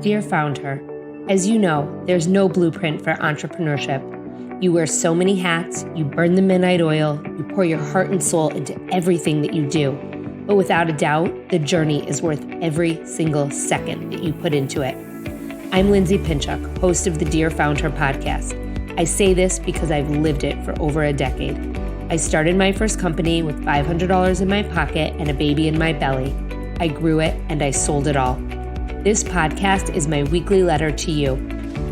Dear founder, as you know, there's no blueprint for entrepreneurship. You wear so many hats, you burn the midnight oil, you pour your heart and soul into everything that you do. But without a doubt, the journey is worth every single second that you put into it. I'm Lindsay Pinchuk, host of the Dear Founder podcast. I say this because I've lived it for over a decade. I started my first company with $500 in my pocket and a baby in my belly. I grew it and I sold it all. This podcast is my weekly letter to you.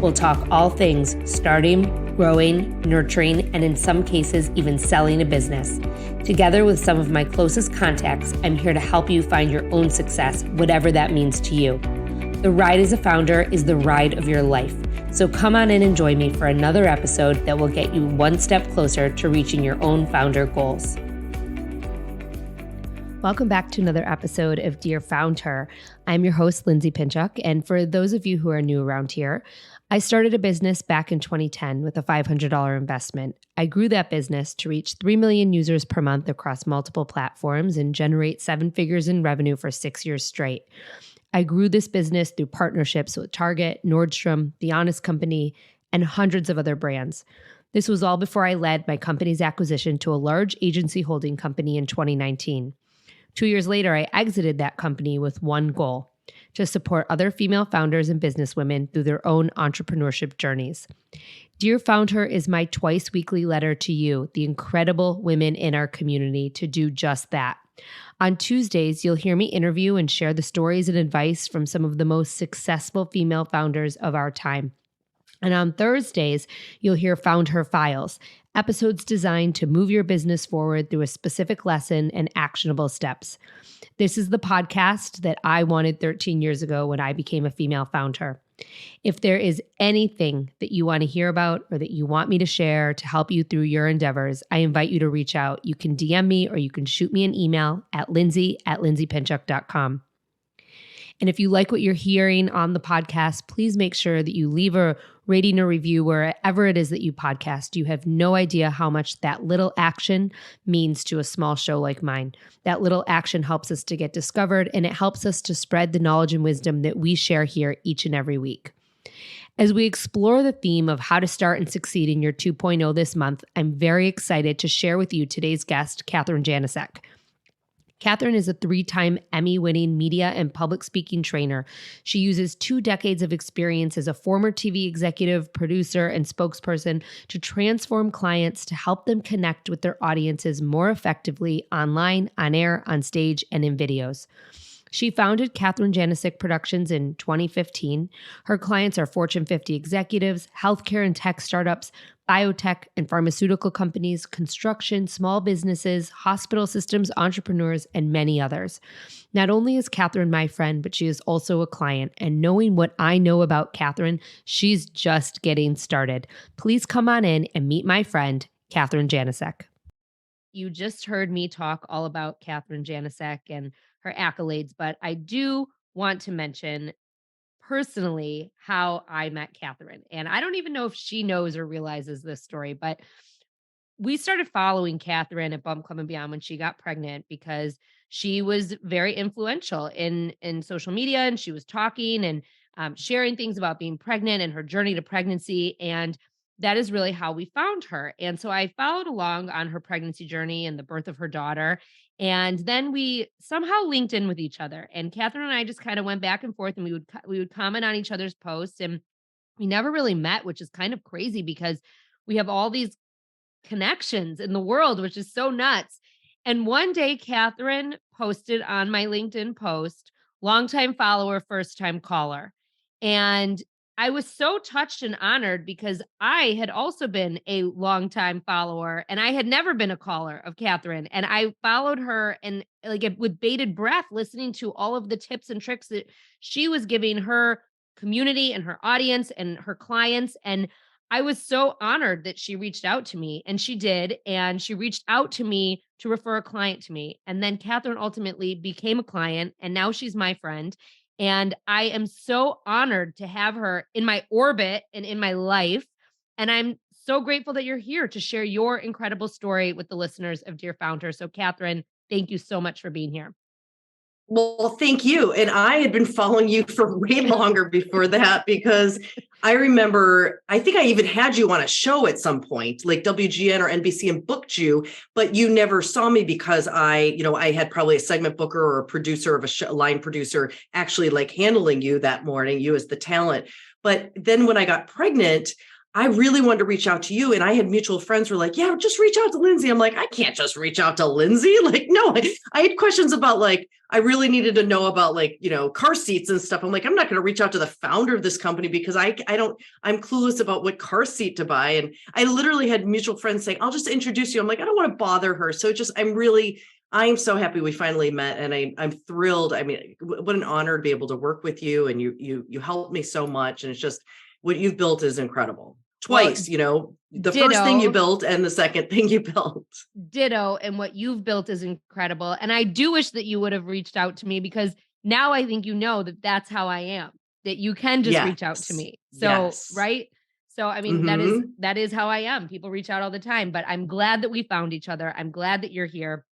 We'll talk all things starting, growing, nurturing, and in some cases, even selling a business. Together with some of my closest contacts, I'm here to help you find your own success, whatever that means to you. The ride as a founder is the ride of your life. So come on in and join me for another episode that will get you one step closer to reaching your own founder goals. Welcome back to another episode of Dear Founder. I'm your host, Lindsay Pinchuk, and for those of you who are new around here, I started a business back in 2010 with a $500 investment. I grew that business to reach 3 million users per month across multiple platforms and generate 7 figures in revenue for 6 years straight. I grew this business through partnerships with Target, Nordstrom, The Honest Company, and hundreds of other brands. This was all before I led my company's acquisition to a large agency holding company in 2019. 2 years later, I exited that company with one goal: to support other female founders and businesswomen through their own entrepreneurship journeys. Dear Founder is my twice weekly letter to you, the incredible women in our community, to do just that. On Tuesdays, you'll hear me interview and share the stories and advice from some of the most successful female founders of our time. And on Thursdays, you'll hear Found Her Files, episodes designed to move your business forward through a specific lesson and actionable steps. This is the podcast that I wanted 13 years ago when I became a female founder. If there is anything that you want to hear about or that you want me to share to help you through your endeavors, I invite you to reach out. You can DM me or you can shoot me an email at lindsay@lindsaypinchuk.com. And if you like what you're hearing on the podcast, please make sure that you leave a rating or review wherever it is that you podcast. You have no idea how much that little action means to a small show like mine. That little action helps us to get discovered, and it helps us to spread the knowledge and wisdom that we share here each and every week. As we explore the theme of how to start and succeed in your 2.0 this month, I'm very excited to share with you today's guest, Kathryn Janicek. Kathryn is a 3-time Emmy-winning media and public speaking trainer. She uses 2 decades of experience as a former TV executive, producer, and spokesperson to transform clients to help them connect with their audiences more effectively online, on air, on stage, and in videos. She founded Kathryn Janicek Productions in 2015. Her clients are Fortune 50 executives, healthcare and tech startups, biotech and pharmaceutical companies, construction, small businesses, hospital systems, entrepreneurs, and many others. Not only is Kathryn my friend, but she is also a client. And knowing what I know about Kathryn, she's just getting started. Please come on in and meet my friend, Kathryn Janicek. You just heard me talk all about Kathryn Janicek and her accolades, but I do want to mention personally how I met Kathryn. And I don't even know if she knows or realizes this story, but we started following Kathryn at Bump Club and Beyond when she got pregnant because she was very influential in social media, and she was talking and sharing things about being pregnant and her journey to pregnancy. And that is really how we found her. And so I followed along on her pregnancy journey and the birth of her daughter. And then we somehow linked in with each other. And Kathryn and I just kind of went back and forth, and we would comment on each other's posts. And we never really met, which is kind of crazy because we have all these connections in the world, which is so nuts. And one day, Kathryn posted on my LinkedIn post, longtime follower, first time caller. And I was so touched and honored because I had also been a longtime follower and I had never been a caller of Kathryn. And I followed her and with bated breath, listening to all of the tips and tricks that she was giving her community and her audience and her clients. And I was so honored that she reached out to me, and she did. And she reached out to me to refer a client to me. And then Kathryn ultimately became a client, and now she's my friend. And I am so honored to have her in my orbit and in my life. And I'm so grateful that you're here to share your incredible story with the listeners of Dear Founder. So, Kathryn, thank you so much for being here. Well, thank you. And I had been following you for way longer before that because I remember, I think I even had you on a show at some point, like WGN or NBC, and booked you, but you never saw me because I had probably a segment booker or a producer of a show, line producer actually like handling you that morning, you as the talent. But then when I got pregnant, I really wanted to reach out to you. And I had mutual friends who were like, yeah, just reach out to Lindsay. I'm like, I can't just reach out to Lindsay. Like, no, I had questions about like, I really needed to know about like, car seats and stuff. I'm like, I'm not going to reach out to the founder of this company because I'm clueless about what car seat to buy. And I literally had mutual friends saying, I'll just introduce you. I'm like, I don't want to bother her. So I'm so happy we finally met, and I'm thrilled. I mean, what an honor to be able to work with you, and you helped me so much. And it's just, what you've built is incredible. Twice, the ditto. First thing you built and the second thing you built. Ditto. And what you've built is incredible. And I do wish that you would have reached out to me, because now I think that that's how I am, that you can just reach out to me. So, yes. Right. So, I mean, that is how I am. People reach out all the time, but I'm glad that we found each other. I'm glad that you're here.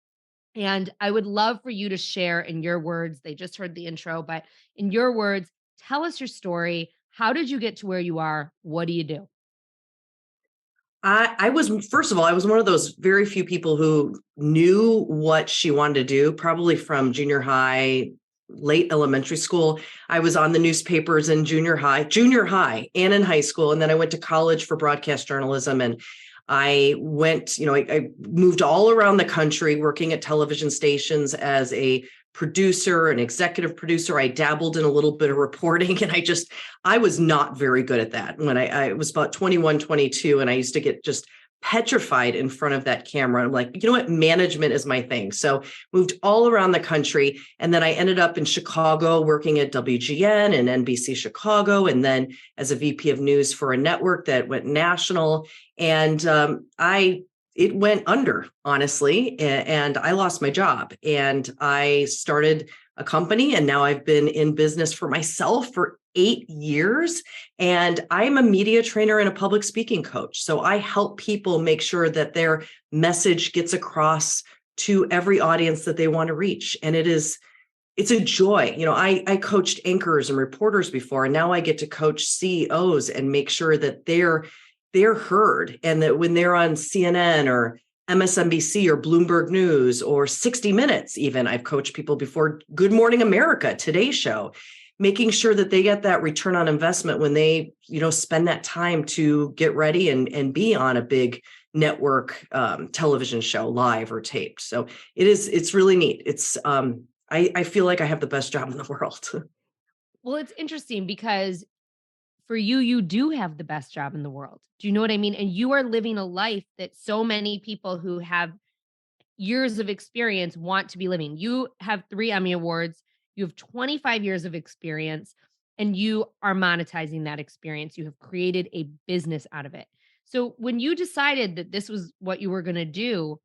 And I would love for you to share in your words. They just heard the intro, but in your words, tell us your story. How did you get to where you are? What do you do? I was, first of all, I was one of those very few people who knew what she wanted to do, probably from junior high, late elementary school. I was on the newspapers in junior high, and in high school. And then I went to college for broadcast journalism. And I went, I moved all around the country working at television stations as a producer, an executive producer. I dabbled in a little bit of reporting, and I was not very good at that. When I was about 21, 22, and I used to get just petrified in front of that camera. I'm like, you know what? Management is my thing. So moved all around the country. And then I ended up in Chicago working at WGN and NBC Chicago. And then as a VP of news for a network that went national. And it went under, honestly, and I lost my job, and I started a company, and now I've been in business for myself for 8 years, and I'm a media trainer and a public speaking coach. So I help people make sure that their message gets across to every audience that they want to reach. And it's a joy. I coached anchors and reporters before, and now I get to coach CEOs and make sure that they're heard, and that when they're on CNN or MSNBC or Bloomberg News or 60 Minutes, even I've coached people before, Good Morning America, Today's Show, making sure that they get that return on investment when they, spend that time to get ready and be on a big network television show, live or taped. So it's really neat. I feel like I have the best job in the world. Well, it's interesting because for you, you do have the best job in the world. Do you know what I mean? And you are living a life that so many people who have years of experience want to be living. You have 3 Emmy Awards, you have 25 years of experience, and you are monetizing that experience. You have created a business out of it. So when you decided that this was what you were going to do,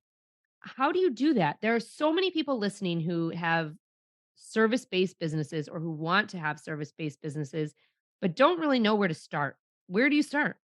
how do you do that? There are so many people listening who have service-based businesses or who want to have service-based businesses, but don't really know where to start. Where do you start?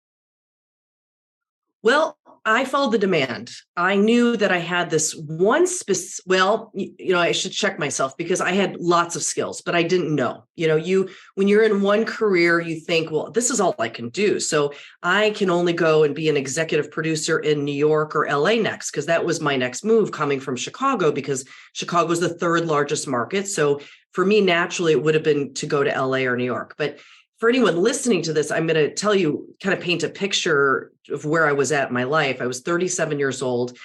Well, I followed the demand. I knew that I had this one I should check myself because I had lots of skills, but I didn't know. When you're in one career, you think, well, this is all I can do. So I can only go and be an executive producer in New York or LA next, because that was my next move coming from Chicago, because Chicago is the 3rd largest market. So for me, naturally, it would have been to go to LA or New York. But for anyone listening to this, I'm going to tell you, kind of paint a picture of where I was at in my life. I was 37 years old.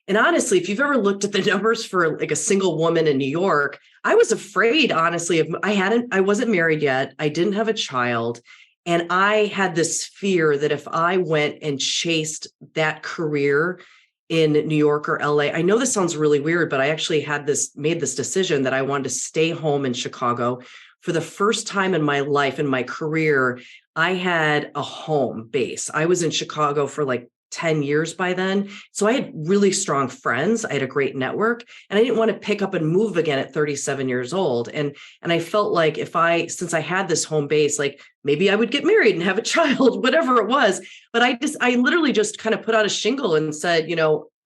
And honestly, if you've ever looked at the numbers for like a single woman in New York, I was afraid, honestly, I wasn't married yet. I didn't have a child. And I had this fear that if I went and chased that career in New York or LA, I know this sounds really weird, but I actually made this decision that I wanted to stay home in Chicago. For the first time in my life, in my career, I had a home base. I was in Chicago for like 10 years by then. So I had really strong friends. I had a great network, and I didn't want to pick up and move again at 37 years old. And I felt like since I had this home base, like maybe I would get married and have a child, whatever it was. But I literally just kind of put out a shingle and said,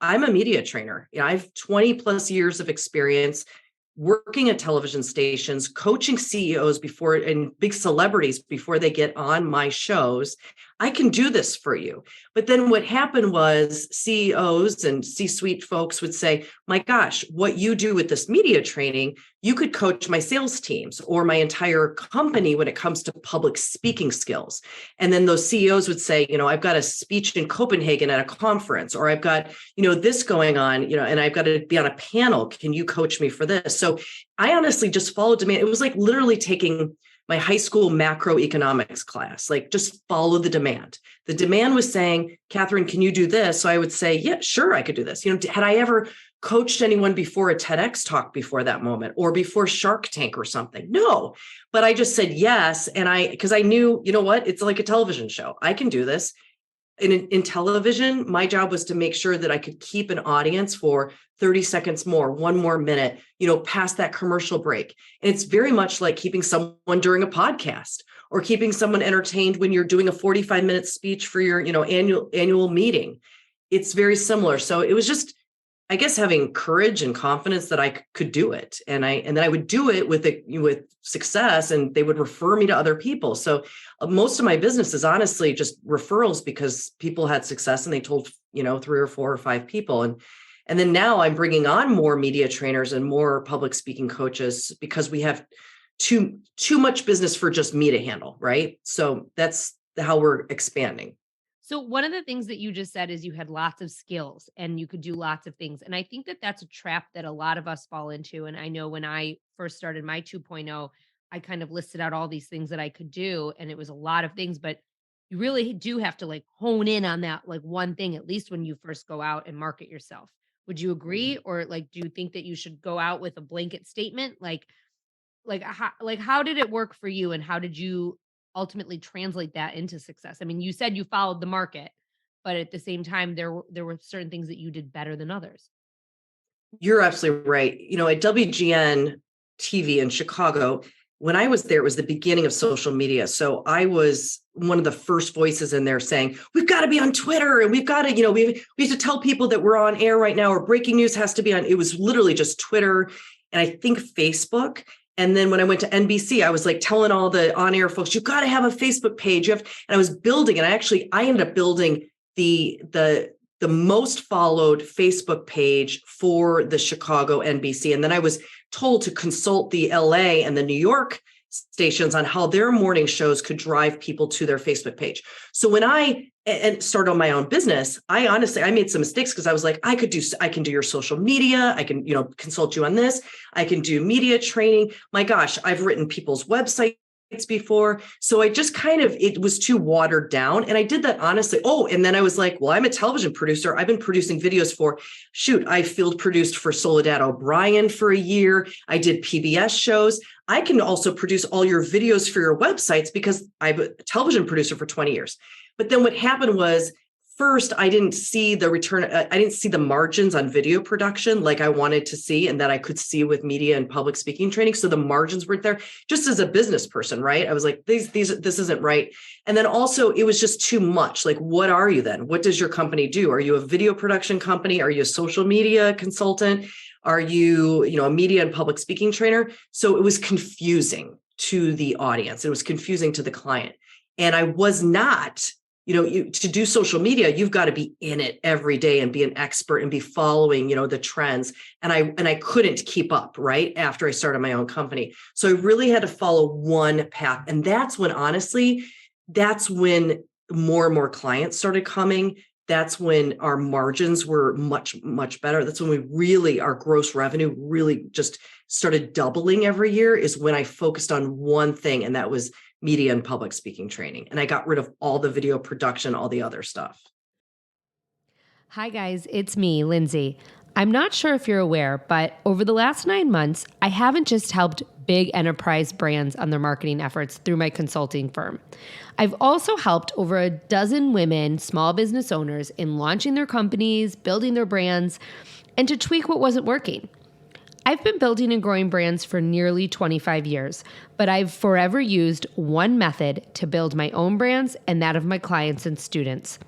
I'm a media trainer. I have 20 plus years of experience working at television stations, coaching CEOs before and big celebrities before they get on my shows. I can do this for you. But then what happened was CEOs and C-suite folks would say, my gosh, what you do with this media training, you could coach my sales teams or my entire company when it comes to public speaking skills. And then those CEOs would say, I've got a speech in Copenhagen at a conference, or I've got, this going on, and I've got to be on a panel. Can you coach me for this? So I honestly just followed demand. It was like literally taking my high school macroeconomics class, like just follow the demand. The demand was saying, Kathryn, can you do this? So I would say, yeah, sure, I could do this. Had I ever coached anyone before a TEDx talk before that moment or before Shark Tank or something? No, but I just said yes. And because I knew, it's like a television show. I can do this. In television, my job was to make sure that I could keep an audience for 30 seconds more, one more minute, past that commercial break. And it's very much like keeping someone during a podcast or keeping someone entertained when you're doing a 45-minute speech for your, annual meeting. It's very similar. So it was just, I guess, having courage and confidence that I could do it. And then I would do it with success, and they would refer me to other people. So most of my business is honestly just referrals because people had success and they told, 3 or 4 or 5 people. And then now I'm bringing on more media trainers and more public speaking coaches because we have too much business for just me to handle. Right. So that's how we're expanding. So one of the things that you just said is you had lots of skills and you could do lots of things. And I think that that's a trap that a lot of us fall into. And I know when I first started my 2.0, I kind of listed out all these things that I could do. And it was a lot of things, but you really do have to like hone in on that like one thing, at least when you first go out and market yourself. Would you agree? Or like, do you think that you should go out with a blanket statement? How did it work for you and how did you ultimately translate that into success? I mean, you said you followed the market, but at the same time there were certain things that you did better than others. You're absolutely right. At WGN TV in Chicago, when I was there, it was the beginning of social media. So I was one of the first voices in there saying, we've got to be on Twitter and we've got to, we have to tell people that we're on air right now or breaking news has to be on. It was literally just Twitter and I think Facebook. And then when I went to NBC, I was like telling all the on-air folks, you've got to have a Facebook page. And I was building, and I ended up building the most followed Facebook page for the Chicago NBC. And then I was told to consult the LA and the New York stations on how their morning shows could drive people to their Facebook page. So when I started on my own business, I made some mistakes because I was like, I can do your social media. I can, consult you on this. I can do media training. My gosh, I've written people's websites before. So I just it was too watered down. And I did that honestly. Oh, and then I was like, well, I'm a television producer. I've been producing videos I field produced for Soledad O'Brien for a year. I did PBS shows. I can also produce all your videos for your websites because I'm a television producer for 20 years. But then what happened was, first, I didn't see the return. I didn't see the margins on video production like I wanted to see and that I could see with media and public speaking training. So the margins weren't there just as a business person, right? I was like, this isn't right. And then also it was just too much. Like, what are you then? What does your company do? Are you a video production company? Are you a social media consultant? Are you, a media and public speaking trainer? So it was confusing to the audience. It was confusing to the client. And I was not. To do social media, you've got to be in it every day and be an expert and be following, the trends. And I couldn't keep up right after I started my own company. So I really had to follow one path. And that's when more and more clients started coming. That's when our margins were much, much better. That's when our gross revenue really just started doubling every year, is when I focused on one thing. And that was media and public speaking training. And I got rid of all the video production, all the other stuff. Hi guys, it's me, Lindsay. I'm not sure if you're aware, but over the last 9 months, I haven't just helped big enterprise brands on their marketing efforts through my consulting firm. I've also helped over a dozen women, small business owners, in launching their companies, building their brands, and to tweak what wasn't working. I've been building and growing brands for nearly 25 years, but I've forever used one method to build my own brands and that of my clients and students.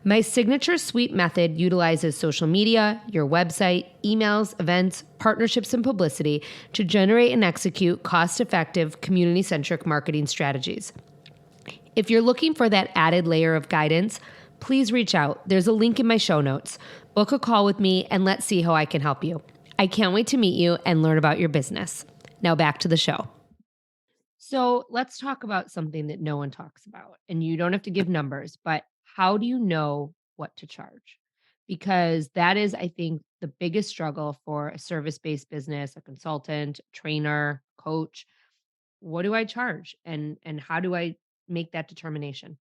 My signature suite method utilizes social media, your website, emails, events, partnerships, and publicity to generate and execute cost-effective, community-centric marketing strategies. If you're looking for that added layer of guidance, please reach out. There's a link in my show notes. Book a call with me and let's see how I can help you. I can't wait to meet you and learn about your business. Now back to the show. So let's talk about something that no one talks about. And you don't have to give numbers, but how do you know what to charge? Because that is, I think, the biggest struggle for a service-based business, a consultant, trainer, coach. What do I charge? And how do I make that determination?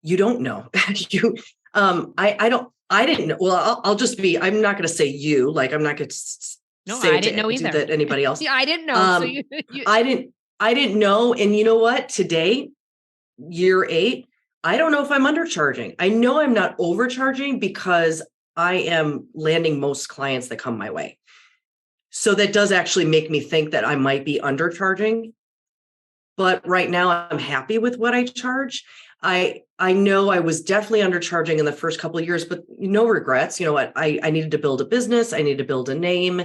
You don't know. you, I didn't know. Well, I'll just be, I'm not going to say you, like, I'm not going to No, say I didn't know do either. that anybody else. Yeah, I didn't know. So you I didn't know. And you know what? Today, year 8, I don't know if I'm undercharging. I know I'm not overcharging because I am landing most clients that come my way. So that does actually make me think that I might be undercharging. But right now I'm happy with what I charge. I know I was definitely undercharging in the first couple of years, but no regrets. You know what? I needed to build a business. I needed to build a name.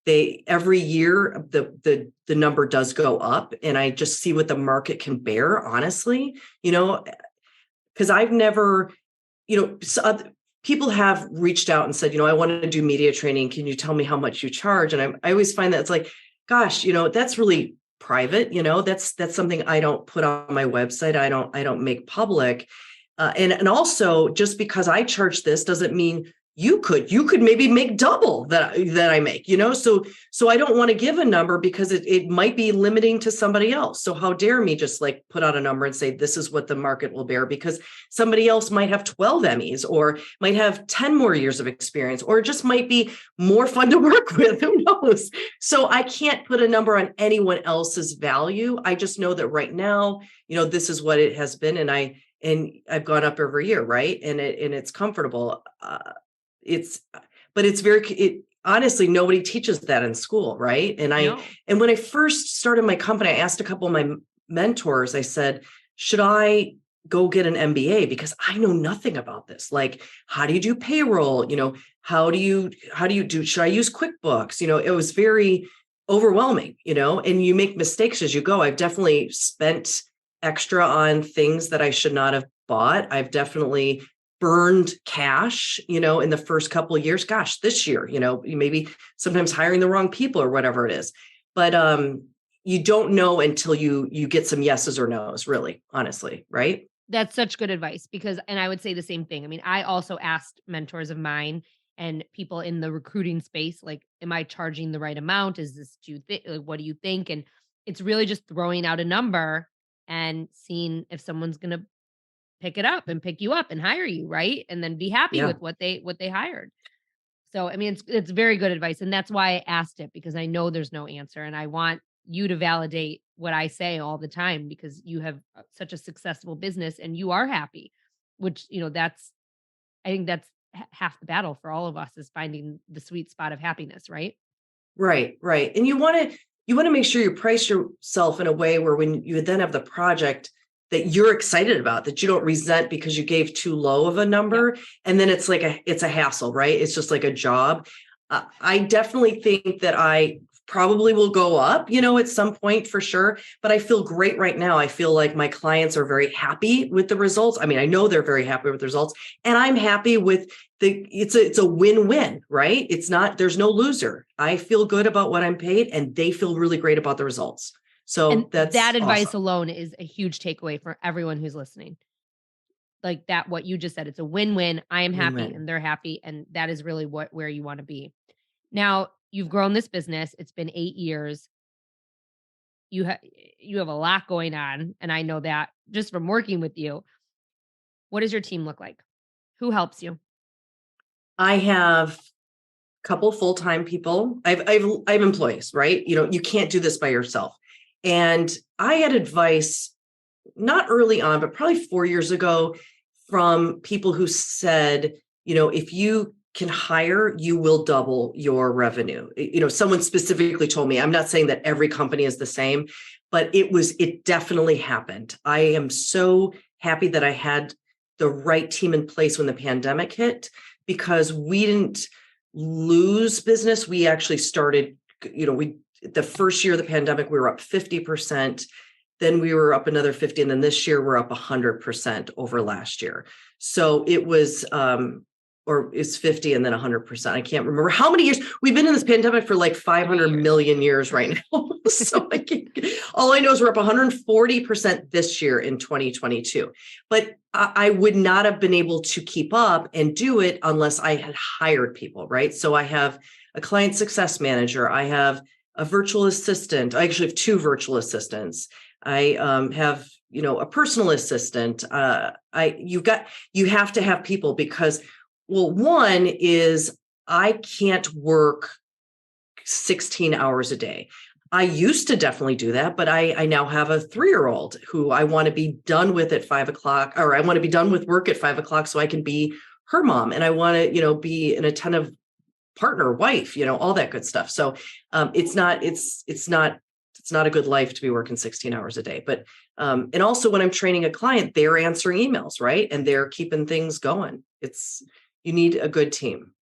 Every year the number does go up, and I just see what the market can bear, honestly, because I've never, people have reached out and said, I want to do media training. Can you tell me how much you charge? And I always find that it's like, gosh, that's really private. That's something I don't put on my website. I don't make public. And also, just because I charge this doesn't mean you could maybe make double that I make, so I don't want to give a number because it might be limiting to somebody else. So how dare me just like put out a number and say, this is what the market will bear, because somebody else might have 12 Emmys or might have 10 more years of experience, or just might be more fun to work with. Who knows? So I can't put a number on anyone else's value. I just know that right now, this is what it has been. And I've gone up every year. Right. And it's comfortable. But honestly, nobody teaches that in school. Right. And when I first started my company, I asked a couple of my mentors, I said, should I go get an MBA? Because I know nothing about this. Like, how do you do payroll? How do you should I use QuickBooks? It was very overwhelming, and you make mistakes as you go. I've definitely spent extra on things that I should not have bought. I've definitely burned cash, in the first couple of years. Gosh, this year, maybe sometimes hiring the wrong people or whatever it is. But you don't know until you get some yeses or nos, really, honestly, right? That's such good advice and I would say the same thing. I mean, I also asked mentors of mine and people in the recruiting space, like, am I charging the right amount? Is this what do you think? And it's really just throwing out a number and seeing if someone's going to pick it up and pick you up and hire you, right? And then be happy with what they hired. So, I mean, it's very good advice. And that's why I asked it, because I know there's no answer. And I want you to validate what I say all the time, because you have such a successful business and you are happy, which, I think that's half the battle for all of us, is finding the sweet spot of happiness, right? Right. And you want to make sure you price yourself in a way where when you then have the project that you're excited about, that you don't resent because you gave too low of a number. Yep. And then it's a hassle, right? It's just like a job. I definitely think that I probably will go up, at some point for sure, but I feel great right now. I feel like my clients are very happy with the results. I mean, I know they're very happy with the results, and I'm happy with it's a win-win, right? There's no loser. I feel good about what I'm paid, and they feel really great about the results. So that advice awesome. alone is a huge takeaway for everyone who's listening. Like that, what you just said, it's a win-win. I am happy and they're happy. And that is really where you want to be. Now, you've grown this business. It's been 8 years. You have a lot going on. And I know that just from working with you. What does your team look like? Who helps you? I have a couple full-time people. I have employees, right? You can't do this by yourself. And I had advice not early on, but probably 4 years ago, from people who said, if you can hire, you will double your revenue. Someone specifically told me, I'm not saying that every company is the same, but it definitely happened. I am so happy that I had the right team in place when the pandemic hit, because we didn't lose business. We actually started, the first year of the pandemic, we were up 50%. Then we were up another 50. And then this year we're up 100% over last year. So it was, or it's 50 and then 100%. I can't remember how many years we've been in this pandemic for, like 500 million years right now. So all I know is we're up 140% this year in 2022. But I would not have been able to keep up and do it unless I had hired people, right? So I have a client success manager. I have a virtual assistant. I actually have 2 virtual assistants. I have, a personal assistant. You have to have people because, well, one is I can't work 16 hours a day. I used to definitely do that, but I now have a 3-year-old who I want to be done with at 5 o'clock, or I want to be done with work at 5 o'clock so I can be her mom. And I want to, be an attentive partner, wife, all that good stuff. So it's not a good life to be working 16 hours a day. But and also when I'm training a client, they're answering emails, right? And they're keeping things going. You need a good team.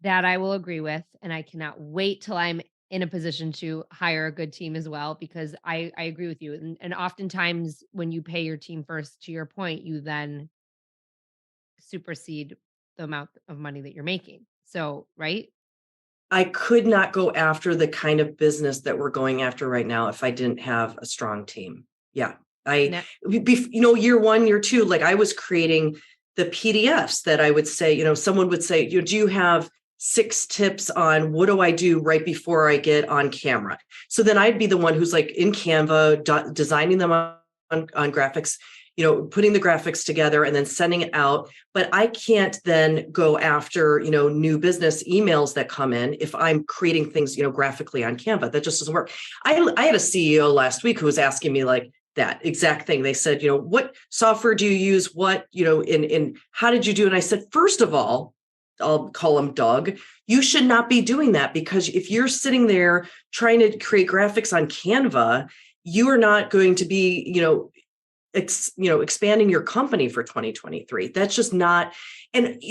That I will agree with. And I cannot wait till I'm in a position to hire a good team as well, because I agree with you. And oftentimes when you pay your team first, to your point, you then supersede the amount of money that you're making. So, right? I could not go after the kind of business that we're going after right now if I didn't have a strong team. Yeah. Year 1, year 2, like I was creating the PDFs that I would say, someone would say, do you have 6 tips on what do I do right before I get on camera? So then I'd be the one who's like in Canva, designing them on graphics, putting the graphics together and then sending it out. But I can't then go after, new business emails that come in if I'm creating things, graphically on Canva. That just doesn't work. I had a CEO last week who was asking me like that exact thing. They said, what software do you use? What, in how did you do? And I said, first of all, I'll call him Doug. You should not be doing that, because if you're sitting there trying to create graphics on Canva, you are not going to be, expanding your company for 2023. That's just not, and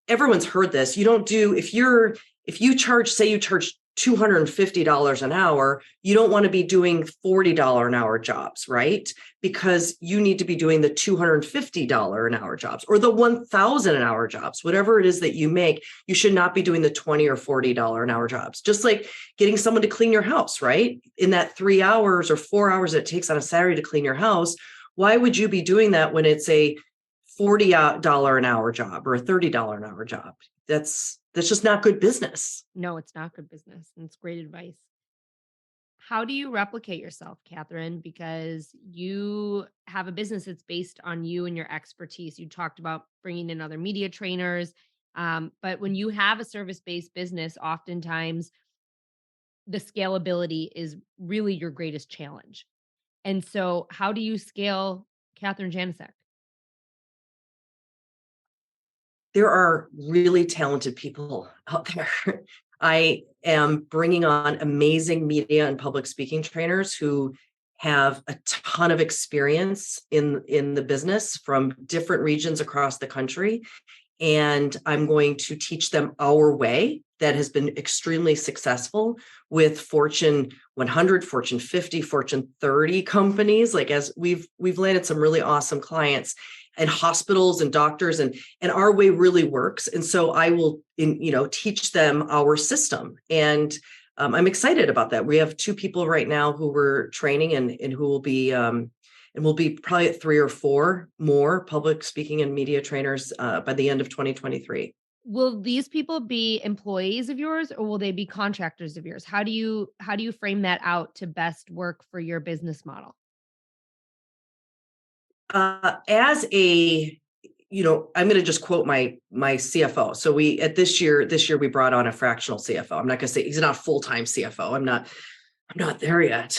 everyone's heard this. You don't do, if you charge $250 an hour, you don't want to be doing $40 an hour jobs, right? Because you need to be doing the $250 an hour jobs or the $1,000 an hour jobs, whatever it is that you make. You should not be doing the $20 or $40 an hour jobs. Just like getting someone to clean your house, right? In that 3 hours or 4 hours it takes on a Saturday to clean your house, why would you be doing that when it's a $40 an hour job or a $30 an hour job? That's just not good business. No, it's not good business. And it's great advice. How do you replicate yourself, Kathryn? Because you have a business that's based on you and your expertise. You talked about bringing in other media trainers. But when you have a service-based business, oftentimes the scalability is really your greatest challenge. And so how do you scale Kathryn Janicek? There are really talented people out there. I am bringing on amazing media and public speaking trainers who have a ton of experience in the business from different regions across the country. And I'm going to teach them our way that has been extremely successful with Fortune 100, Fortune 50, Fortune 30 companies. Like, as we've landed some really awesome clients and hospitals and doctors, and our way really works. And so I will, teach them our system. And I'm excited about that. We have 2 people right now who we're training and who will be, and we'll be probably at 3 or 4 more public speaking and media trainers by the end of 2023. Will these people be employees of yours, or will they be contractors of yours? How do you frame that out to best work for your business model? As a, I'm going to just quote my CFO. So this year we brought on a fractional CFO. I'm not going to say he's not a full-time CFO. I'm not there yet,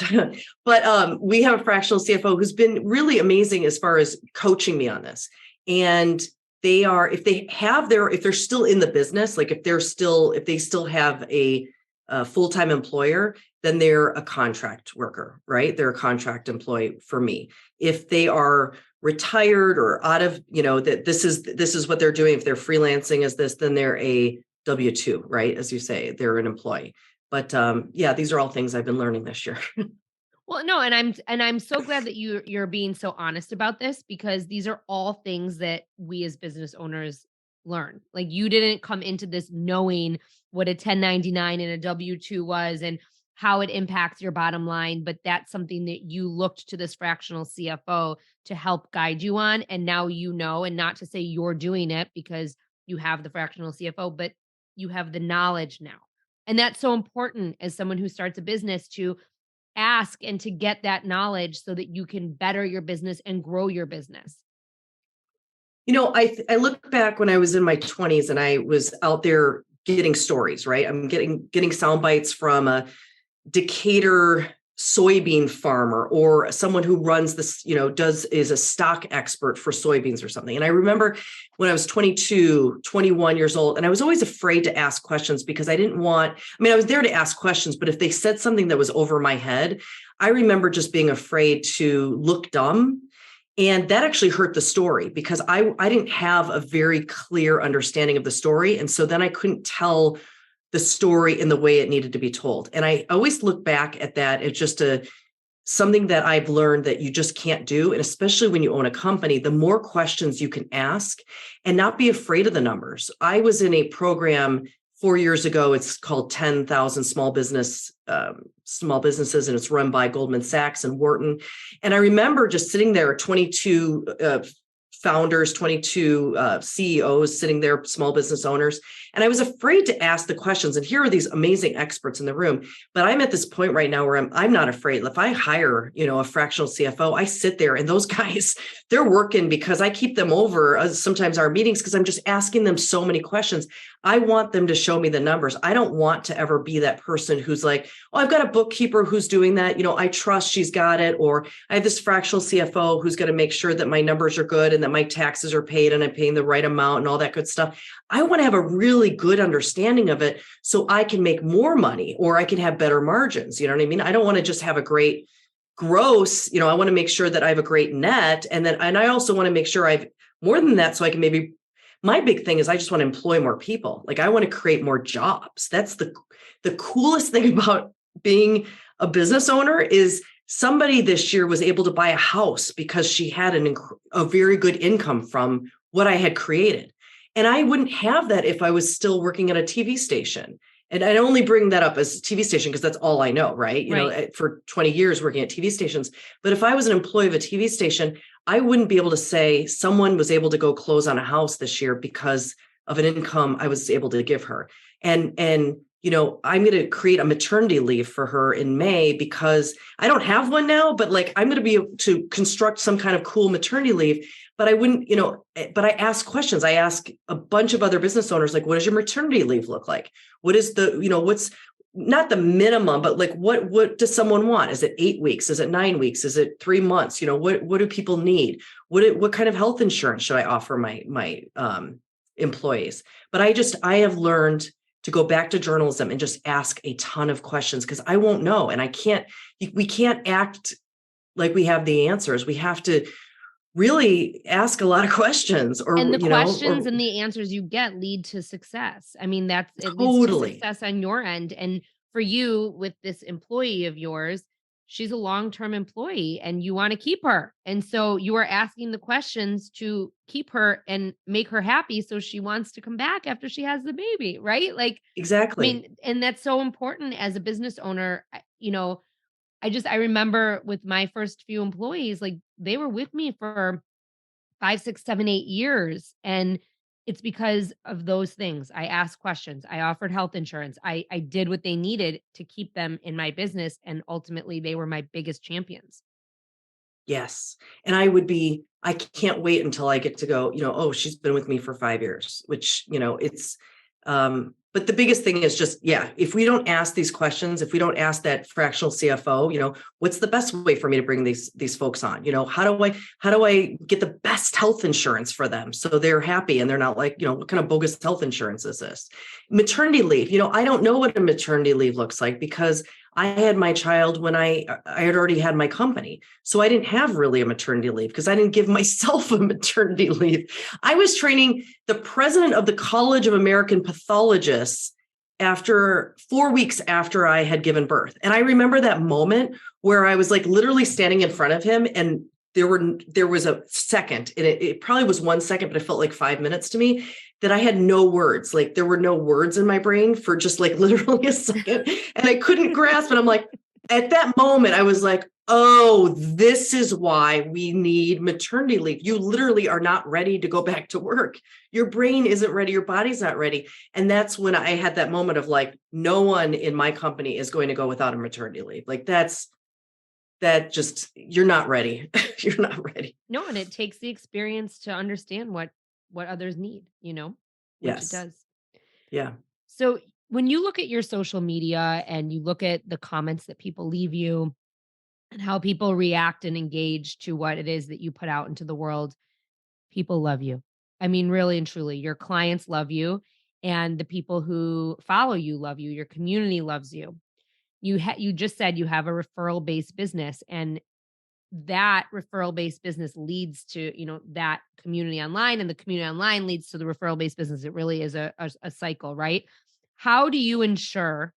but we have a fractional CFO who's been really amazing as far as coaching me on this. And if they're still in the business, like if they still have a full-time employer, then they're a contract worker, right? They're a contract employee for me. If they are retired or out of, that this is what they're doing. If they're freelancing as this, then they're a W-2, right? As you say, they're an employee. But yeah, these are all things I've been learning this year. Well, no, and I'm so glad that you're being so honest about this, because these are all things that we as business owners learn. Like, you didn't come into this knowing what a 1099 and a W-2 was and how it impacts your bottom line, but that's something that you looked to this fractional CFO to help guide you on, and now you know, and not to say you're doing it because you have the fractional CFO, but you have the knowledge now. And that's so important as someone who starts a business, to ask and to get that knowledge so that you can better your business and grow your business. I look back when I was in my 20s and I was out there getting stories, right? I'm getting sound bites from a Decatur soybean farmer or someone who runs this, is a stock expert for soybeans or something. And I remember when I was 22, 21 years old, and I was always afraid to ask questions because I was there to ask questions, but if they said something that was over my head, I remember just being afraid to look dumb. And that actually hurt the story because I didn't have a very clear understanding of the story. And so then I couldn't tell the story in the way it needed to be told. And I always look back at that as just something that I've learned that you just can't do. And especially when you own a company, the more questions you can ask and not be afraid of the numbers. I was in a program 4 years ago. It's called 10,000 Small Businesses, and it's run by Goldman Sachs and Wharton. And I remember just sitting there, 22 founders, 22 CEOs sitting there, small business owners. And I was afraid to ask the questions. And here are these amazing experts in the room. But I'm at this point right now where I'm not afraid. If I hire, a fractional CFO, I sit there and those guys, they're working because I keep them over sometimes our meetings because I'm just asking them so many questions. I want them to show me the numbers. I don't want to ever be that person who's like, oh, I've got a bookkeeper who's doing that. I trust she's got it. Or I have this fractional CFO who's going to make sure that my numbers are good and that my taxes are paid and I'm paying the right amount and all that good stuff. I want to have a really good understanding of it so I can make more money or I can have better margins. You know what I mean? I don't want to just have a great gross, I want to make sure that I have a great net. And I also want to make sure I've more than that. So I can my big thing is I just want to employ more people. Like I want to create more jobs. That's the coolest thing about being a business owner is somebody this year was able to buy a house because she had a very good income from what I had created. And I wouldn't have that if I was still working at a TV station. And I only bring that up as a TV station because that's all I know, right? For 20 years working at TV stations. But if I was an employee of a TV station, I wouldn't be able to say someone was able to go close on a house this year because of an income I was able to give her. And I'm going to create a maternity leave for her in May because I don't have one now, but I'm going to be able to construct some kind of cool maternity leave. But I wouldn't, but I ask questions. I ask a bunch of other business owners, what does your maternity leave look like? What is what's not the minimum, but what does someone want? Is it 8 weeks? Is it 9 weeks? Is it 3 months? What do people need? What kind of health insurance should I offer my employees? But I have learned to go back to journalism and just ask a ton of questions because I won't know. And we can't act like we have the answers. We have to really ask a lot of questions and the questions and the answers you get lead to success. I mean, it leads to success on your end. And for you with this employee of yours, she's a long-term employee and you want to keep her. And so you are asking the questions to keep her and make her happy. So she wants to come back after she has the baby, right? Exactly. I mean, and that's so important as a business owner. I remember with my first few employees, they were with me for 5, 6, 7, 8 years. And it's because of those things. I asked questions. I offered health insurance. I did what they needed to keep them in my business. And ultimately they were my biggest champions. Yes. And I can't wait until I get to go, oh, she's been with me for 5 years, which, it's, but the biggest thing is just, if we don't ask these questions, if we don't ask that fractional CFO, what's the best way for me to bring these folks on? How do I get the best health insurance for them so they're happy and they're not what kind of bogus health insurance is this? Maternity leave, I don't know what a maternity leave looks like because I had my child when I had already had my company. So I didn't have really a maternity leave because I didn't give myself a maternity leave. I was training the president of the College of American Pathologists after 4 weeks after I had given birth. And I remember that moment where I was like literally standing in front of him, and there was a second, and it probably was 1 second, but it felt like 5 minutes to me, that I had no words. Like there were no words in my brain for just like literally a second, and I couldn't grasp it. I'm like, at that moment, I was like, oh, this is why we need maternity leave. You literally are not ready to go back to work. Your brain isn't ready. Your body's not ready. And that's when I had that moment of like, no one in my company is going to go without a maternity leave. Like that just, you're not ready. You're not ready. No, and it takes the experience to understand what others need, which it Yes. does. Yeah. So when you look at your social media and you look at the comments that people leave you and how people react and engage to what it is that you put out into the world, people love you. I mean, really and truly, your clients love you, and the people who follow you love you. Your community loves you. You just said you have a referral based business, and that referral based business leads to that community online, and the community online leads to the referral based business. It really is a cycle, right? How do you ensure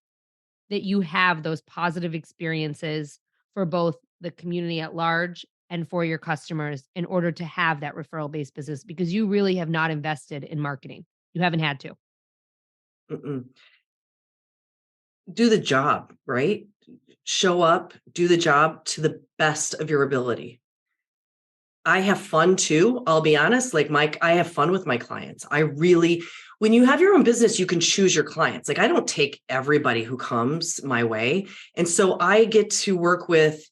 that you have those positive experiences for both the community at large and for your customers in order to have that referral based business? Because you really have not invested in marketing. You haven't had to. Mm-mm. Do the job, right? Show up, do the job to the best of your ability. I have fun too. I'll be honest. Like I have fun with my clients. When you have your own business, you can choose your clients. Like I don't take everybody who comes my way. And so I get to work with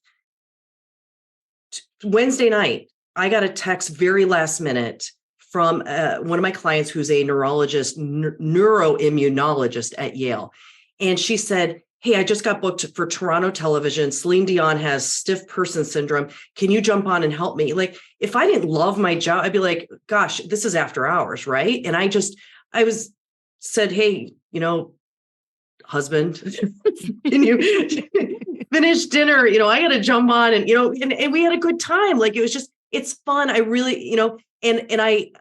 Wednesday night. I got a text very last minute from one of my clients who's a neurologist, neuroimmunologist at Yale. And she said, hey, I just got booked for Toronto television. Celine Dion has stiff person syndrome. Can you jump on and help me? Like, if I didn't love my job, I'd be like, gosh, this is after hours, right? And said, hey, husband, can you finish dinner? I got to jump on and we had a good time. Like, it's fun. I really, and I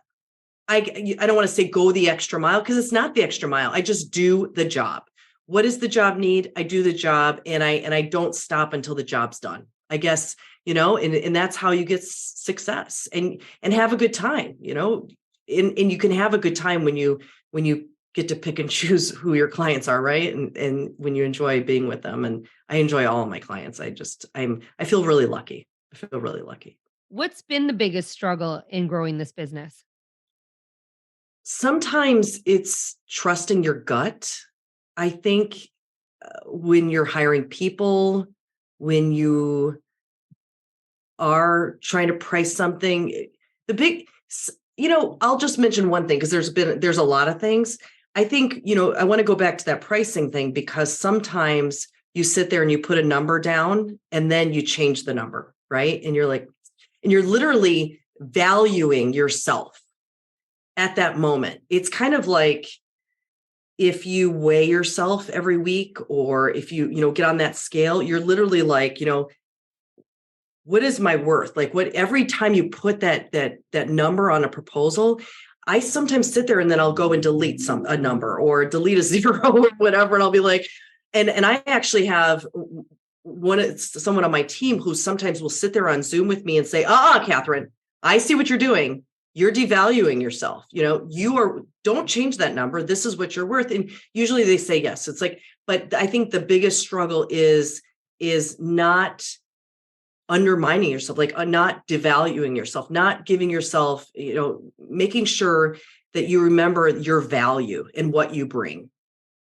don't want to say go the extra mile because it's not the extra mile. I just do the job. What does the job need? I do the job, and I don't stop until the job's done. I guess, and that's how you get success and have a good time, and you can have a good time when you get to pick and choose who your clients are, right? And when you enjoy being with them. And I enjoy all of my clients. I feel really lucky. I feel really lucky. What's been the biggest struggle in growing this business? Sometimes it's trusting your gut. I think when you're hiring people, when you are trying to price something, I'll just mention one thing because there's a lot of things. I think, I want to go back to that pricing thing because sometimes you sit there and you put a number down and then you change the number, right? And you're literally valuing yourself at that moment. It's kind of like if you weigh yourself every week, or if you get on that scale, you're literally like, what is my worth? Like every time you put that number on a proposal, I sometimes sit there and then I'll go and delete a number or delete a zero or whatever. And I'll be like, and I actually have someone on my team who sometimes will sit there on Zoom with me and say, Kathryn, I see what you're doing. You're devaluing yourself. Don't change that number. This is what you're worth. And usually they say yes. It's like, but I think the biggest struggle is not undermining yourself, like not devaluing yourself, not giving yourself, making sure that you remember your value and what you bring,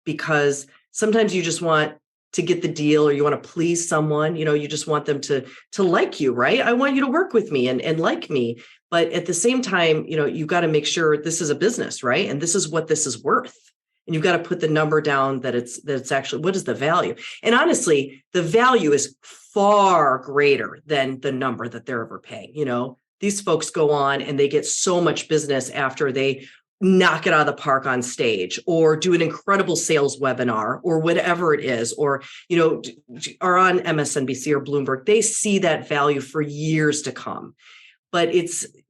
because sometimes you just want to get the deal or you want to please someone, you just want them to like you, right? I want you to work with me and like me. But at the same time, you've got to make sure this is a business, right? And this is what this is worth. And you've got to put the number down that it's actually, what is the value? And honestly, the value is far greater than the number that they're ever paying. These folks go on and they get so much business after they knock it out of the park on stage, or do an incredible sales webinar, or whatever it is, or, are on MSNBC or Bloomberg. They see that value for years to come. But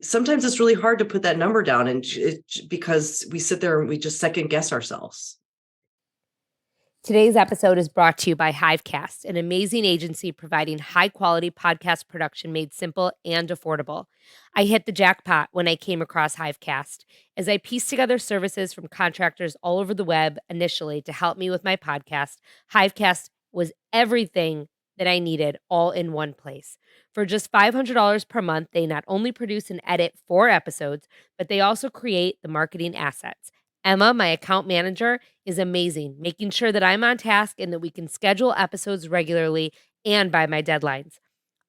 sometimes it's really hard to put that number down, and because we sit there and we just second guess ourselves. Today's episode is brought to you by Hivecast, an amazing agency providing high-quality podcast production made simple and affordable. I hit the jackpot when I came across Hivecast. As I pieced together services from contractors all over the web initially to help me with my podcast, Hivecast was everything that I needed all in one place. For just $500 per month, they not only produce and edit 4 episodes, but they also create the marketing assets. Emma, my account manager, is amazing, making sure that I'm on task and that we can schedule episodes regularly and by my deadlines.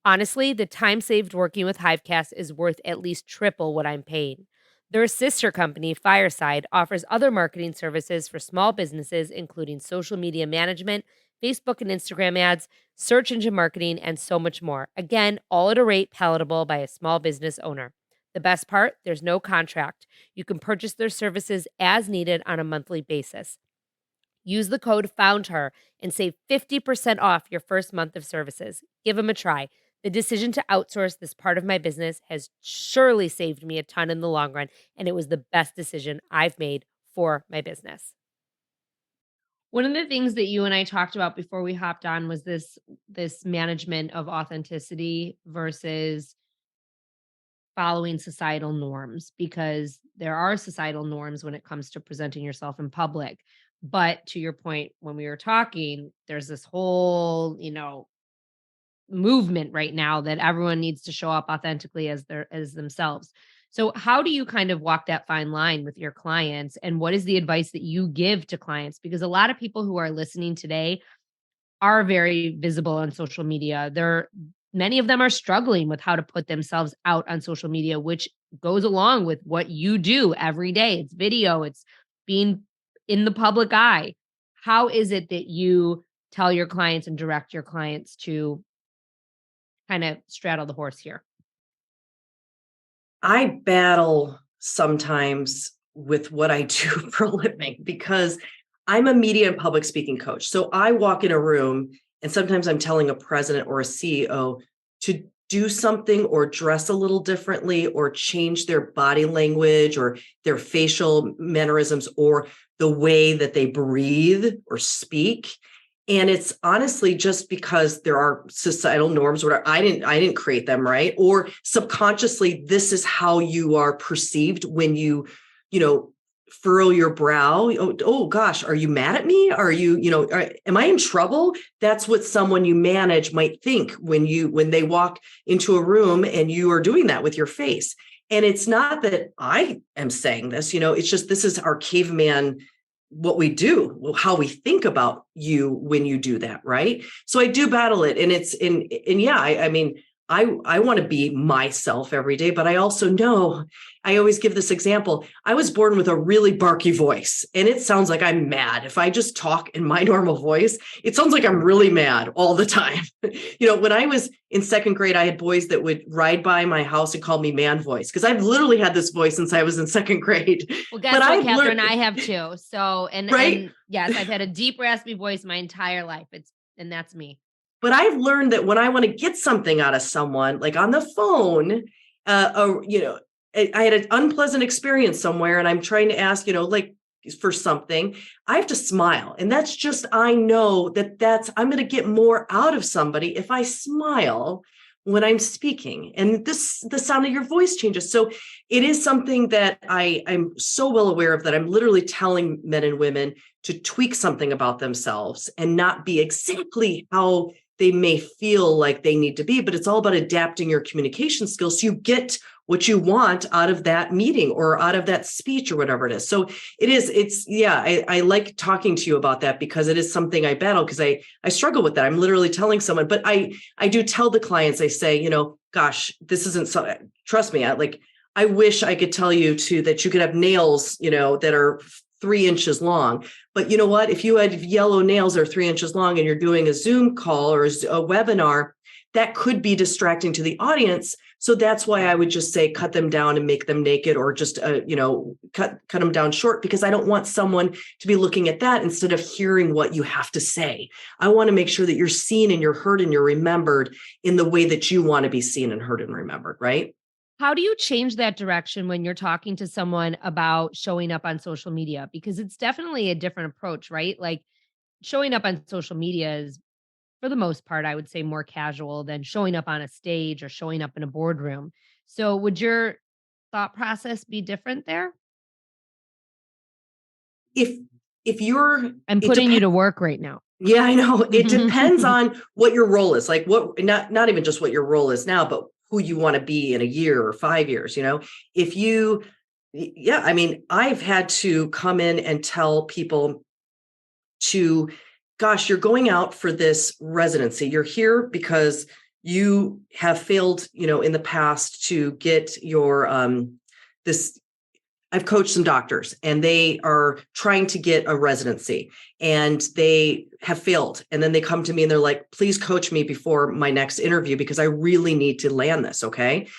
Honestly, the time saved working with Hivecast is worth at least triple what I'm paying. Their sister company, Fireside, offers other marketing services for small businesses, including social media management, Facebook and Instagram ads, search engine marketing, and so much more. Again, all at a rate palatable by a small business owner. The best part, there's no contract. You can purchase their services as needed on a monthly basis. Use the code FOUNDHER and save 50% off your first month of services. Give them a try. The decision to outsource this part of my business has surely saved me a ton in the long run, and it was the best decision I've made for my business. One of the things that you and I talked about before we hopped on was this management of authenticity versus following societal norms, because there are societal norms when it comes to presenting yourself in public. But to your point, when we were talking, there's this whole, movement right now that everyone needs to show up authentically as themselves. So how do you kind of walk that fine line with your clients, and what is the advice that you give to clients? Because a lot of people who are listening today are very visible on social media. Many of them are struggling with how to put themselves out on social media, which goes along with what you do every day. It's video, it's being in the public eye. How is it that you tell your clients and direct your clients to kind of straddle the horse here? I battle sometimes with what I do for a living, because I'm a media and public speaking coach. So I walk in a room and sometimes I'm telling a president or a CEO to do something or dress a little differently or change their body language or their facial mannerisms or the way that they breathe or speak. And it's honestly just because there are societal norms where I didn't create them, right? Or subconsciously, this is how you are perceived when you furrow your brow. Oh gosh, are you mad at me? Are you, am I in trouble? That's what someone you manage might think when they walk into a room and you are doing that with your face. And it's not that I am saying this, it's just, this is our caveman, what we do, how we think about you when you do that, right? So I do battle it, and I want to be myself every day, but I also know, I always give this example. I was born with a really barky voice, and it sounds like I'm mad. If I just talk in my normal voice, it sounds like I'm really mad all the time. When I was in second grade, I had boys that would ride by my house and call me man voice, because I've literally had this voice since I was in second grade. Well, guess what, Kathryn? I have too. So, right? And yes, I've had a deep, raspy voice my entire life. And that's me. But I've learned that when I want to get something out of someone, like on the phone, I had an unpleasant experience somewhere and I'm trying to ask, for something, I have to smile. And that's just, I know I'm going to get more out of somebody if I smile when I'm speaking. And the sound of your voice changes. So it is something that I'm so well aware of, that I'm literally telling men and women to tweak something about themselves and not be exactly how they may feel like they need to be, but it's all about adapting your communication skills so you get what you want out of that meeting or out of that speech or whatever it is. So I like talking to you about that, because it is something I battle, because I struggle with that. I'm literally telling someone, but I do tell the clients, I say, gosh, this isn't so, trust me, I wish I could tell you that you could have nails, that are 3 inches long, But you know what? If you had yellow nails that are 3 inches long and you're doing a Zoom call or a webinar, that could be distracting to the audience. So that's why I would just say cut them down and make them naked, or just cut them down short, because I don't want someone to be looking at that instead of hearing what you have to say. I want to make sure that you're seen and you're heard and you're remembered in the way that you want to be seen and heard and remembered, right? How do you change that direction when you're talking to someone about showing up on social media? Because it's definitely a different approach, right? Like showing up on social media is, for the most part, I would say more casual than showing up on a stage or showing up in a boardroom. So would your thought process be different there? If if you're I'm it putting you depends. to work right now. Yeah, I know. It depends on what your role is. Like what, not even just what your role is now, but who you want to be in a year or 5 years, If you yeah, I mean, I've had to come in and tell people to, gosh, you're going out for this residency. You're here because you have failed, in the past to get your this I've coached some doctors and they are trying to get a residency and they have failed. And then they come to me and they're like, please coach me before my next interview because I really need to land this. Okay.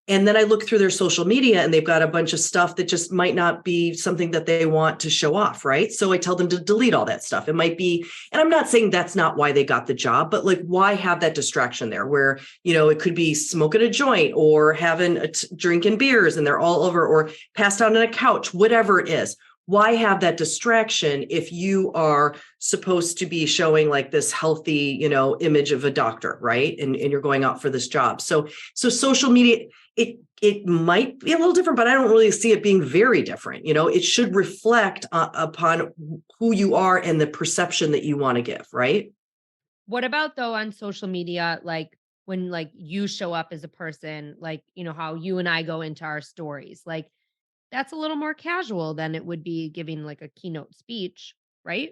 And then I look through their social media and they've got a bunch of stuff that just might not be something that they want to show off. Right. So I tell them to delete all that stuff. It might be, and I'm not saying that's not why they got the job, but like, why have that distraction there where, it could be smoking a joint or having drinking beers and they're all over, or passed out on a couch, whatever it is. Why have that distraction if you are supposed to be showing like this healthy, image of a doctor, right? And you're going out for this job. So social media, it might be a little different, but I don't really see it being very different. It should reflect upon who you are and the perception that you want to give, right? What about though on social media, like when like you show up as a person, like, how you and I go into our stories, like that's a little more casual than it would be giving like a keynote speech, right?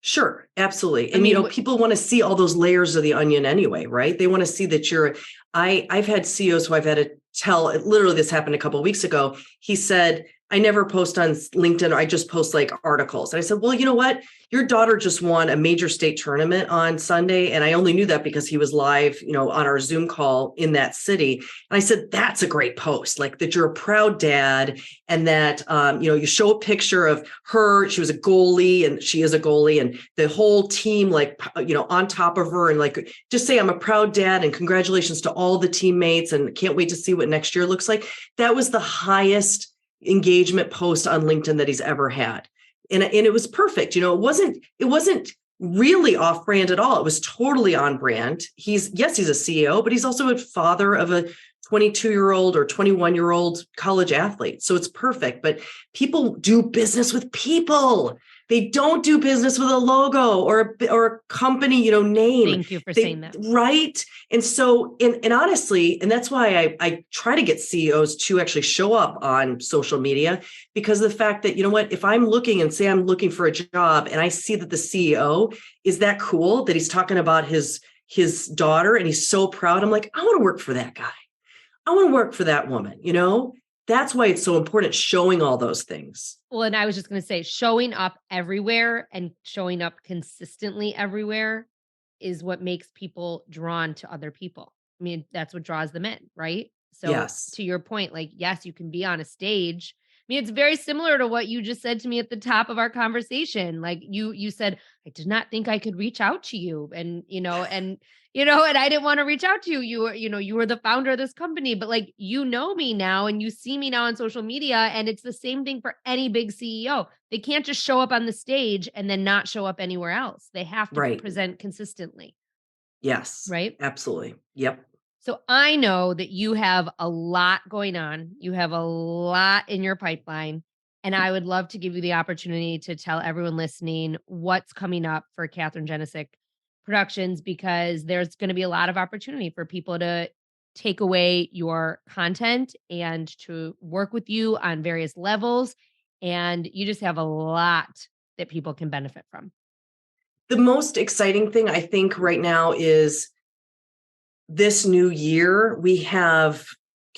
Sure, absolutely. I And mean, people want to see all those layers of the onion anyway, right? They want to see that I've had CEOs who I've had to tell, literally this happened a couple of weeks ago. He said, I never post on LinkedIn, or I just post like articles. And I said, well, you know what? Your daughter just won a major state tournament on Sunday. And I only knew that because he was live, on our Zoom call in that city. And I said, that's a great post, like that you're a proud dad and that, you show a picture of her. She was a goalie and she is a goalie and the whole team, like, on top of her, and like, just say, I'm a proud dad and congratulations to all the teammates and can't wait to see what next year looks like. That was the highest engagement post on LinkedIn that he's ever had. And it was perfect. It wasn't really off brand at all. It was totally on brand. He's a CEO, but he's also a father of a 22-year-old or 21-year-old college athlete. So it's perfect. But people do business with people. They don't do business with a logo or a company, name. thank you for saying that. Right. And so, and honestly, and that's why I try to get CEOs to actually show up on social media, because of the fact that, if I'm looking and say I'm looking for a job and I see that the CEO is that cool, that he's talking about his daughter and he's so proud, I'm like, I want to work for that guy. I want to work for that woman, That's why it's so important, showing all those things. Well, and I was just going to say, showing up everywhere and showing up consistently everywhere is what makes people drawn to other people. I mean, that's what draws them in, right? So Yes. to your point, like, yes, you can be on a stage. I mean, it's very similar to what you just said to me at the top of our conversation. Like you said, I did not think I could reach out to you. And I didn't want to reach out to you. You were the founder of this company, but like, me now and you see me now on social media. And it's the same thing for any big CEO. They can't just show up on the stage and then not show up anywhere else. They have to Right. present consistently, Yes, right? absolutely. Yep. So I know that you have a lot going on. You have a lot in your pipeline. And I would love to give you the opportunity to tell everyone listening what's coming up for Kathryn Janicek Productions, because there's going to be a lot of opportunity for people to take away your content and to work with you on various levels. And you just have a lot that people can benefit from. The most exciting thing I think right now is this new year, we have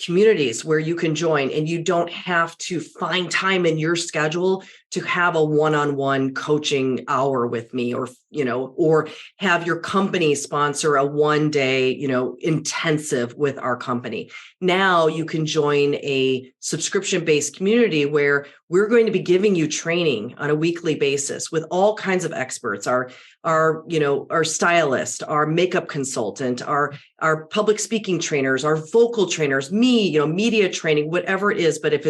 communities where you can join and you don't have to find time in your schedule to have a one-on-one coaching hour with me, or have your company sponsor a 1-day, intensive with our company. Now you can join a subscription-based community where we're going to be giving you training on a weekly basis with all kinds of experts, our stylist, our makeup consultant, our public speaking trainers, our vocal trainers, me, media training, whatever it is. But if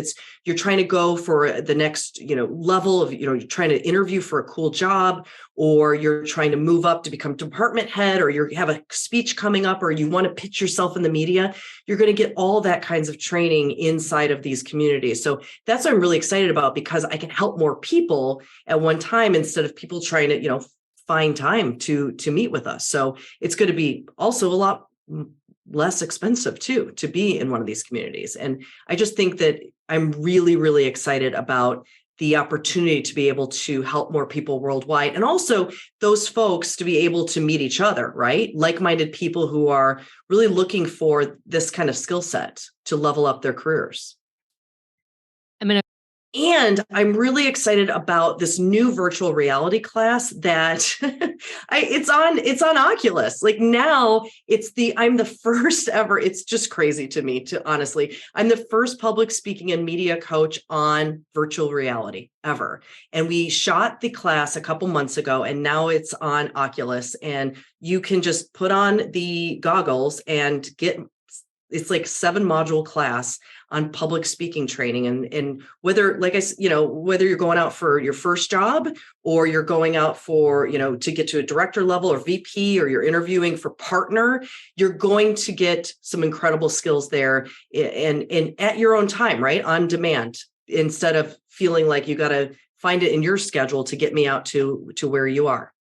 you're trying to go for the next, level of, you're trying to interview for a cool job, or you're trying to move up to become department head, or you have a speech coming up, or you want to pitch yourself in the media, you're going to get all that kinds of training inside of these communities. So that's what I'm really excited about, because I can help more people at one time instead of people trying to, find time to meet with us. So it's going to be also a lot less expensive too, to be in one of these communities. And I just think that I'm really, really excited about the opportunity to be able to help more people worldwide, and also those folks to be able to meet each other, right? Like-minded people who are really looking for this kind of skill set to level up their careers. And I'm really excited about this new virtual reality class that it's on Oculus. Like now I'm the first ever. It's just crazy to me, honestly. I'm the first public speaking and media coach on virtual reality ever. And we shot the class a couple months ago, and now it's on Oculus, and you can just put on the goggles and it's like 7-module class on public speaking training. And whether, whether you're going out for your first job, or you're going out for, to get to a director level or VP, or you're interviewing for partner, you're going to get some incredible skills there, and at your own time, right? On demand, instead of feeling like you got to find it in your schedule to get me out to where you are.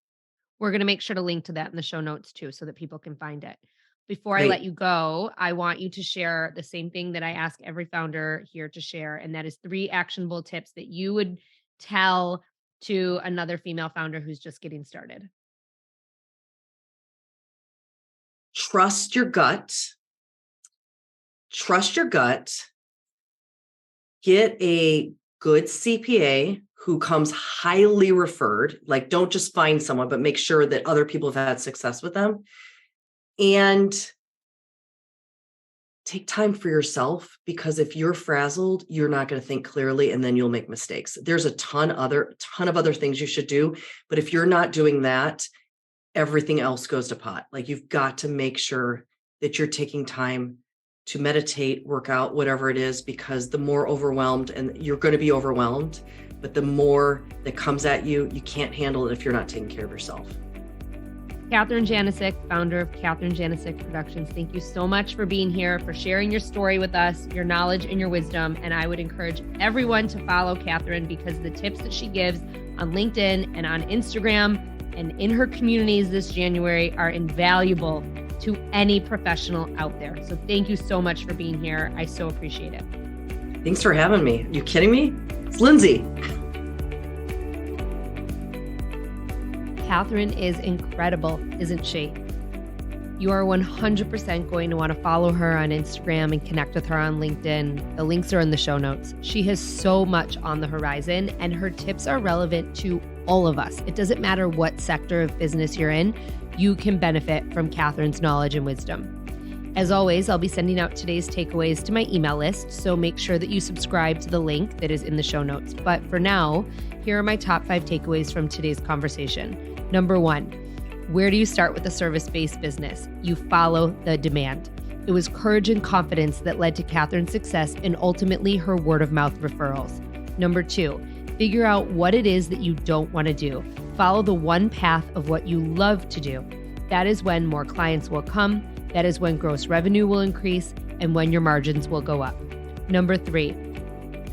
We're going to make sure to link to that in the show notes too, so that people can find it. Before I let you go, I want you to share the same thing that I ask every founder here to share, and that is 3 actionable tips that you would tell to another female founder who's just getting started. Trust your gut. Get a good CPA who comes highly referred. Like, don't just find someone, but make sure that other people have had success with them. And take time for yourself, because if you're frazzled, you're not going to think clearly, and then you'll make mistakes. There's a ton of other things you should do. But if you're not doing that, everything else goes to pot. Like, you've got to make sure that you're taking time to meditate, work out, whatever it is, because the more overwhelmed, and you're going to be overwhelmed, but the more that comes at you, you can't handle it if you're not taking care of yourself. Kathryn Janicek, founder of Kathryn Janicek Productions, thank you so much for being here, for sharing your story with us, your knowledge and your wisdom. And I would encourage everyone to follow Kathryn, because the tips that she gives on LinkedIn and on Instagram and in her communities this January are invaluable to any professional out there. So thank you so much for being here. I so appreciate it. Thanks for having me. Are you kidding me? It's Lindsay. Kathryn is incredible, isn't she? You are 100% going to want to follow her on Instagram and connect with her on LinkedIn. The links are in the show notes. She has so much on the horizon, and her tips are relevant to all of us. It doesn't matter what sector of business you're in, you can benefit from Kathryn's knowledge and wisdom. As always, I'll be sending out today's takeaways to my email list, so make sure that you subscribe to the link that is in the show notes. But for now, here are my top 5 takeaways from today's conversation. Number 1, where do you start with a service-based business? You follow the demand. It was courage and confidence that led to Kathryn's success and ultimately her word-of-mouth referrals. Number 2, figure out what it is that you don't want to do. Follow the one path of what you love to do. That is when more clients will come. That is when gross revenue will increase and when your margins will go up. Number 3,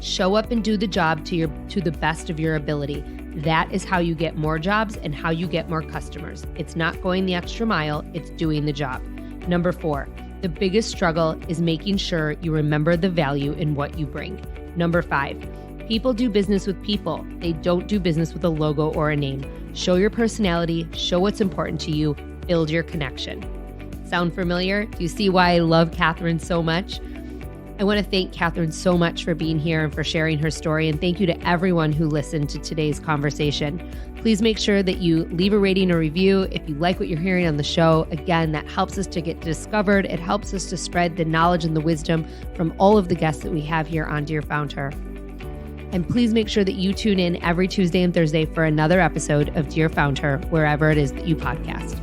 show up and do the job to the best of your ability. That is how you get more jobs and how you get more customers. It's not going the extra mile, it's doing the job. Number 4, the biggest struggle is making sure you remember the value in what you bring. Number 5, people do business with people. They don't do business with a logo or a name. Show your personality, show what's important to you, build your connection. Sound familiar? Do you see why I love Kathryn so much? I want to thank Kathryn so much for being here and for sharing her story. And thank you to everyone who listened to today's conversation. Please make sure that you leave a rating or review if you like what you're hearing on the show. Again, that helps us to get discovered. It helps us to spread the knowledge and the wisdom from all of the guests that we have here on Dear Found Her. And please make sure that you tune in every Tuesday and Thursday for another episode of Dear Found Her, wherever it is that you podcast.